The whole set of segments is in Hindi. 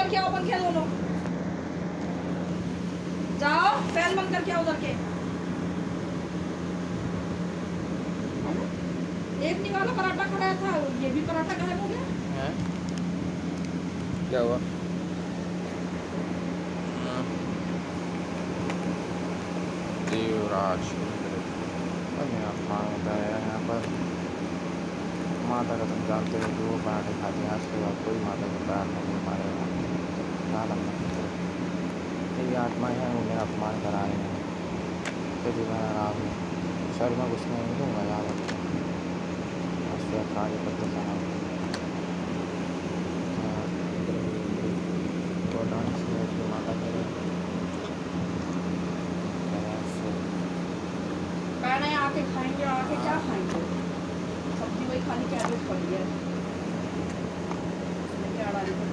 करके आओ पंखे दोनों, जाओ फैन बंद करके आओ उधर के। एक निवाला पराठा खड़ा था, ये भी पराठा गायब हो गया है? क्या हुआ? देवराज होता है यहाँ पर। माता का तुम जानते हो जो पराठे खाते हैं, आज के बाद कोई माता को प्यार नहीं मारेगा। क्या लगना ये आत्माएं हैं, उन्हें अपमान करा रहे हैं। फिर भी मैं नाराज हूँ, सर में कुछ नहीं दूँगा, याद रखो। कार्य करते समय माता करे आके खाएंगे, आके क्या खाएंगे? सब्जी वही खाने की आदत पड़ी है। क्या डाली तो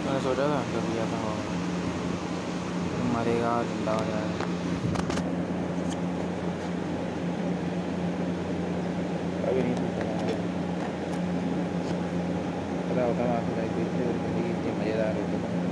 मैंने सोचा था जब लिया था मरेगा, जिंदा हो जाएगा। अभी नहीं पता होता, जिंदगी इतनी मज़ेदार होती है।